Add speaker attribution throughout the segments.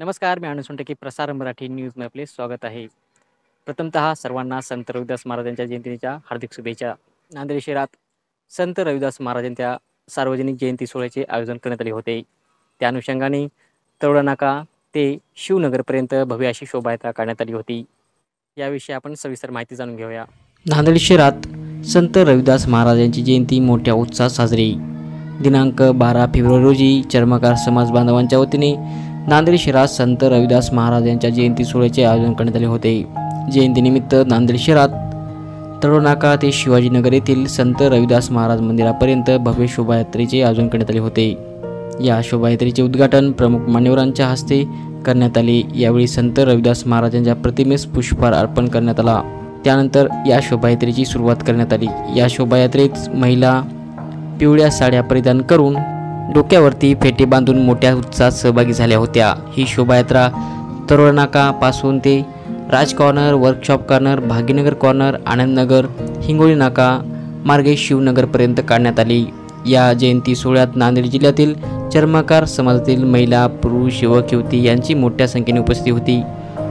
Speaker 1: नमस्कार, मी आनंद सोनटके. प्रसार मराठी न्यूजमध्ये आपले स्वागत आहे. प्रथमतः सर्वांना संत रविदास महाराजांच्या जयंतीच्या हार्दिक शुभेच्छा. नांदेड शहरात संत रविदास महाराजांच्या सार्वजनिक जयंती सोहळ्याचे आयोजन करण्यात आले होते. त्या अनुषंगाने तरोडा नाका ते शिवनगरपर्यंत भव्य अशी शोभायात्रा काढण्यात आली होती. याविषयी आपण सविस्तर माहिती जाणून घेऊया. नांदेड शहरात संत रविदास महाराजांची जयंती मोठ्या उत्साहात साजरी. दिनांक 12 फेब्रुवारी रोजी चर्मकार समाज बांधवांच्या वतीने नांदेड शहरात संत रविदास महाराजांच्या जयंती सोहळ्याचे आयोजन करण्यात आले होते. जयंतीनिमित्त नांदेड शहरात तरोडा नाका ते शिवाजीनगर येथील संत रविदास महाराज मंदिरापर्यंत भव्य शोभायात्रेचे आयोजन करण्यात आले होते. या शोभायात्रेचे उद्घाटन प्रमुख मान्यवरांच्या हस्ते करण्यात आले. यावेळी संत रविदास महाराजांच्या प्रतिमेस पुष्पहार अर्पण करण्यात आला. त्यानंतर या शोभायात्रेची सुरुवात करण्यात आली. या शोभायात्रेत महिला पिवळ्या साड्या परिधान करून डोक्यावरती फेटे बांधून मोठ्या उत्साहात सहभागी झाल्या होत्या. ही शोभायात्रा तरोडा नाका पासून ते Raj corner, workshop corner, Bhagyanagar corner, Anandnagar, Hingoli नाका मार्गे शिवनगरपर्यंत काढण्यात आली. या जयंती सोहळ्यात नांदेड जिल्ह्यातील चर्मकार समाजातील महिला, पुरुष, युवक, युवती यांची मोठ्या संख्येने उपस्थिती होती.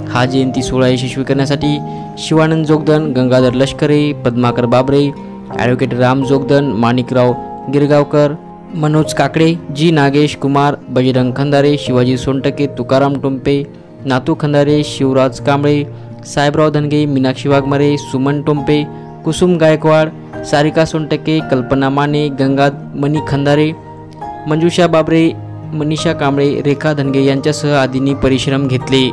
Speaker 1: हा जयंती सोहळा यशस्वी करण्यासाठी शिवानंद जोगदन, गंगाधर लष्करे, पद्माकर बाबरे, ॲडव्होकेट राम जोगदन, माणिकराव गिरगावकर, मनोज काकडे, जी नागेश कुमार, बजरंग खंदारे, शिवाजी सोनटके, तुकाराम टोंपे, नातू खंदारे, शिवराज कांबळे, साहेबराव धनगे, मीनाक्षी वाघमारे, सुमन टोंपे, कुसुम गायकवाड, सारिका सोनटके, कल्पना माने, गंगा मणी खंदारे, मंजुषा बाबरे, मनीषा कांबळे, रेखा धनगे यांच्यासह आदींनी परिश्रम घेतले.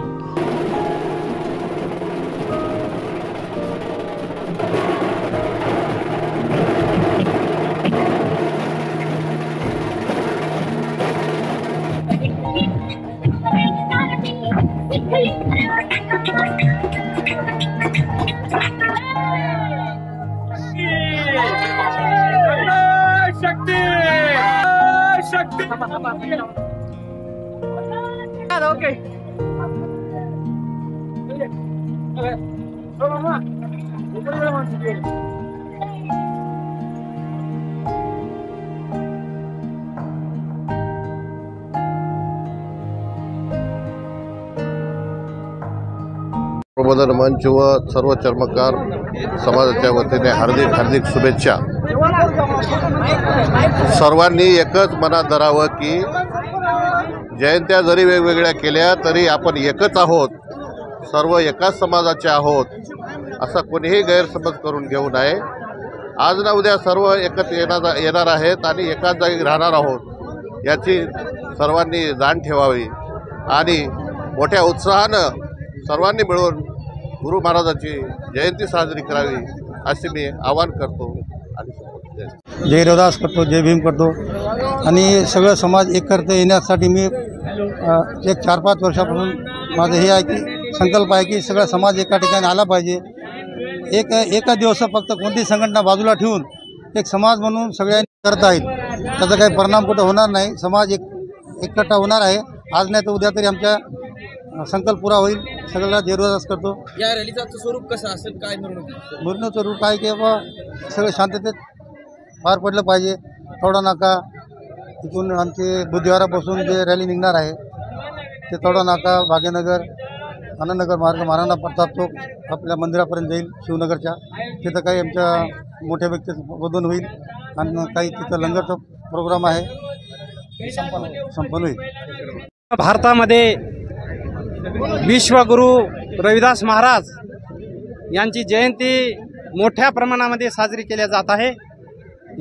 Speaker 2: प्रबोधन मंच व सर्व चर्मकार समाजाच्या वतीने हार्दिक शुभेच्छा. सर्वांनी एकच मनात धरावं की जयंत्या जरी वेगवेगळ्या केल्या तरी आपण एकच आहोत, सर्व एकाच समाजाचे आहोत, असा कोणीही गैरसमज करून घेऊ नये. आज ना उद्या सर्व एकत्र येणार आहेत आणि एकाच जागी राहणार आहोत याची सर्वांनी जाण ठेवावी आणि मोठ्या उत्साहानं सर्वांनी मिळून गुरु महाराजांची जयंती साजरी करावी असे मी आवाहन करतो. आणि
Speaker 3: जय रविदास करतो, जय भीम करतो आणि सगळं समाज एकत्र येण्यासाठी मी एक 4-5 वर्षापासून माझं हे आहे की संकल्प आहे की सगळा समाज एका ठिकाणी आला पाहिजे. एका दिवस फक्त कोणती संघटना बाजूला ठेवून एक समाज म्हणून सगळ्यांनी करता येईल, त्याचा काही परिणाम कुठं होणार नाही. समाज एकट्ठा होणार आहे. आज नाही तर उद्या तरी आमच्या संकल्प पुरा होईल. सगळ्याला जय रविदास करतो.
Speaker 4: या रॅलीचं स्वरूप कसं असेल, काय
Speaker 3: मिरवणुकीचं रूप आहे की बाबा सगळं शांततेत पार पडलं पाहिजे. तरोडा नाका तिथून आमचे बुधवारापासून जे रॅली निघणार आहे ते तरोडा नाका, भाग्यनगर, आनंदनगर मार्ग, महाराणा प्रताप चौक आपल्या मंदिरापर्यंत जाईल शिवनगरच्या. तिथं काही आमच्या मोठ्या व्यक्तीचं बोधन होईल आणि काही तिथं लंगरचा प्रोग्राम आहे, संपन्न होईल.
Speaker 5: भारतामध्ये विश्वगुरु रविदास महाराज यांची जयंती मोठ्या प्रमाणामध्ये साजरी केली जात आहे.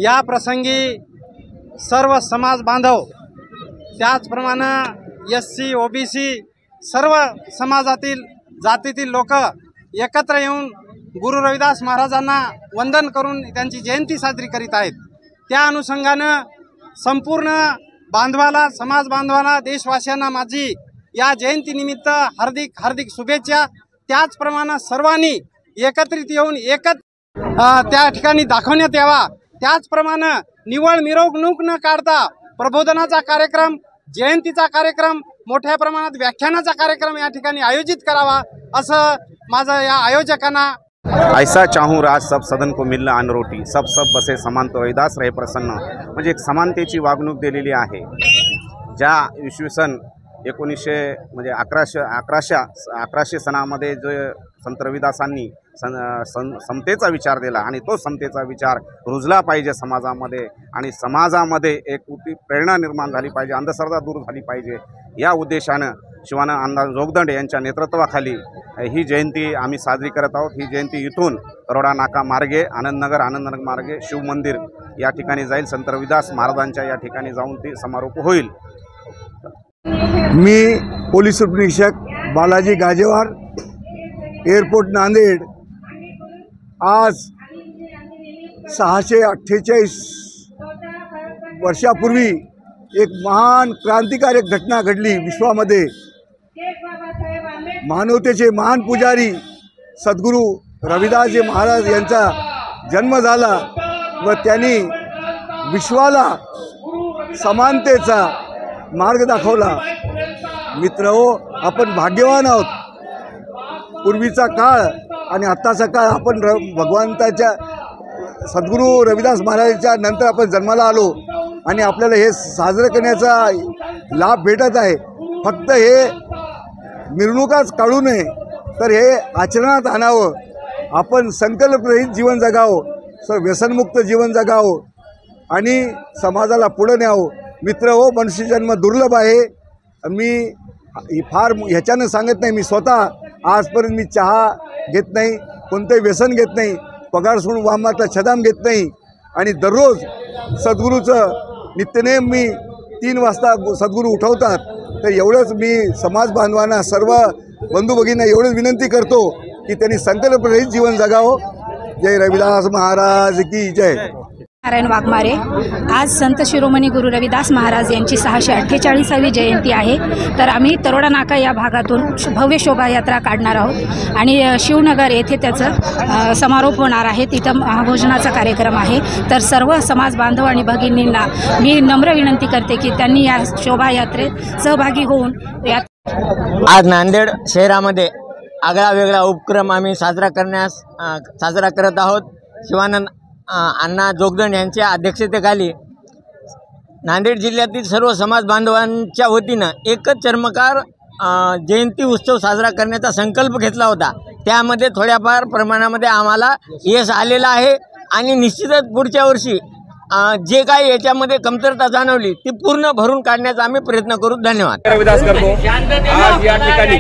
Speaker 5: या प्रसंगी सर्व समाज बांधव, त्याचप्रमाणे SC, OBC सर्व समाजातील जातीतील लोक एकत्र येऊन गुरु रविदास महाराजांना वंदन करून त्यांची जयंती साजरी करीत आहेत. त्या अनुषंगानं संपूर्ण बांधवाला, समाज बांधवाला, देशवासियांना माझी या जयंतीनिमित्त हार्दिक शुभेच्छा. त्याचप्रमाणे सर्वांनी एकत्रित येऊन त्या ठिकाणी दाखवण्यात यावा. त्याचप्रमाणे निवळ मिरवणूक न काढता प्रबोधनाचा कार्यक्रम, जयंतीचा कार्यक्रम, मोठ्या प्रमाणात व्याख्यानाचा कार्यक्रम या ठिकाणी आयोजित करावा असं माझं या आयोजकांना.
Speaker 6: ऐसा चाहूँ राज सब सदन को मिलना अन्न रोटी, सब बसे समान तो रविदास रहे प्रसन्न, म्हणजे एक समानतेची वागणूक दिलेली आहे. ज्या इसवी सन म्हणजे 1100 सणामध्ये जो संत रविदासांनी समतेचा विचार दिला आणि तो समतेचा विचार रुजला पाहिजे समाजामध्ये आणि समाजामध्ये एक प्रेरणा निर्माण झाली पाहिजे, अंधश्रद्धा दूर झाली पाहिजे या उद्देशानं शिवानंद अण्णा जोगदंड यांच्या नेतृत्वाखाली ही जयंती आम्ही साजरी करत आहोत। ही जयंती इथून तरोडा नाका मार्गे आनंदनगर मार्गे शिव मंदिर या ठिकाणी जाईल। संत रविदास महाराजांच्या या ठिकाणी जाऊन ती समारोप होईल।
Speaker 7: मी पोलीस उपनिरीक्षक बालाजी गाजेवार, एअरपोर्ट नांदेड। आज 648 वर्षापूर्वी एक महान क्रांतिकारक घटना घडली विश्वामध्ये। मानवतेचे महान पुजारी सद्गुरू रविदासजी महाराज यांचा जन्म झाला व त्यांनी विश्वाला समानतेचा मार्ग दाखवला। मित्रहो, आपण भाग्यवान आहोत। पूर्वीचा काळ आणि आत्ताचा काळ आपण भगवंताच्या सद्गुरू रविदास महाराजांच्या नंतर आपण जन्माला आलो आणि आपल्याला हे साजरं करण्याचा लाभ भेटत आहे। फक्त हे मिरवणुकाच काढू नये तर हे आचरणात आणावं। आपण संकल्परहित जीवन जगावं, व्यसनमुक्त जीवन जगावं आणि समाजाला पुढे न्यावं। मित्र हो, मनुष्यजन्म दुर्लभ आहे। मी फार ह्याच्यानं सांगत नाही, मी स्वतः आजपर्यंत मी चहा घेत नाही, कोणतंही व्यसन घेत नाही, पगार सोडून वामातला छदाम घेत नाही आणि दररोज सद्गुरूचं नित्यनेम मी 3 वाजता सद्गुरू उठवतात। तर एवढंच मी समाज बांधवांना, सर्व बंधू भगिनींना एवढंच विनंती करतो की त्यांनी संकल्परहित जीवन जगावं। जय रविदास महाराज की जय।
Speaker 8: नारायण वाघमारे। आज संत शिरोमणी गुरु रविदास महाराज यांची 648वी जयंती आहे। तर आम्ही तरोडा नाका या भागातून भव्य शोभायात्रा काढणार आहोत आणि शिवनगर येथे त्याचं समारोप होणार आहे। तिथं महाभोजनाचा कार्यक्रम आहे। तर सर्व समाज बांधव आणि भगिनींना मी नम्र विनंती करते की त्यांनी या शोभायात्रेत सहभागी होऊन
Speaker 9: आज नांदेड शहरामध्ये आगळा वेगळा उपक्रम आम्ही साजरा करत आहोत। शिवानंद अण्णा जोगदंड यांच्या अध्यक्षतेखाली नांदेड जिल्ह्यातील सर्व समाज बांधवांच्या वतीनं एकच चर्मकार जयंती उत्सव साजरा करण्याचा संकल्प घेतला होता। त्यामध्ये थोड्याफार प्रमाणामध्ये आम्हाला यश आलेलं आहे आणि निश्चितच पुढच्या वर्षी जे काही याच्यामध्ये कमतरता जाणवली ती पूर्ण भरून काढण्याचा आम्ही प्रयत्न करू। धन्यवाद।
Speaker 10: रविदास करतो। आज या ठिकाणी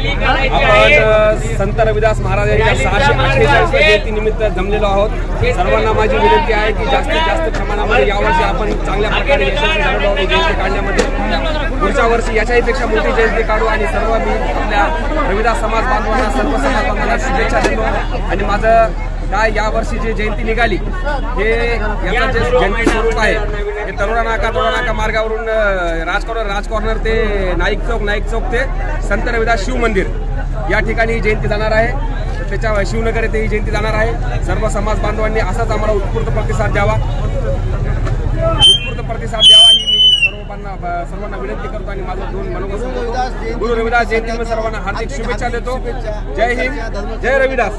Speaker 10: आपण संत रविदास महाराज यांच्या 648 जयंती निमित्त जमलेलो आहोत। सर्वांना माझी विनंती आहे की जास्तीत जास्त प्रमाणामध्ये यावर्षी आपण चांगल्या प्रकारे यशस्वी झालो आहोत जयंती काढण्यामध्ये। पुढच्या वर्षी याच्याही पेक्षा मोठी जयंती काढू आणि सर्व मी आपल्या रविदास समाज बांधवांना, सर्व समाज बांधवांना शुभेच्छा देतो। आणि माझं काय यावर्षी जी जयंती निघाली हे याचं जे जयंती स्वरूप आहे हे तरोडा नाका मार्गावरून राज कॉर्नर ते नाईक चौक ते संत रविदास शिव मंदिर या ठिकाणी ही जयंती जाणार आहे। त्याच्या शिवनगर येथे ही जयंती जाणार आहे। सर्व समाज बांधवांनी असाच आम्हाला उत्स्फूर्त प्रतिसाद द्यावा ही मी सर्वांना विनंती करतो आणि माझं 2 मनोगत सांगतो। गुरु रविदास जयंती सर्वांना हार्दिक शुभेच्छा देतो। जय हिंद, जय रविदास।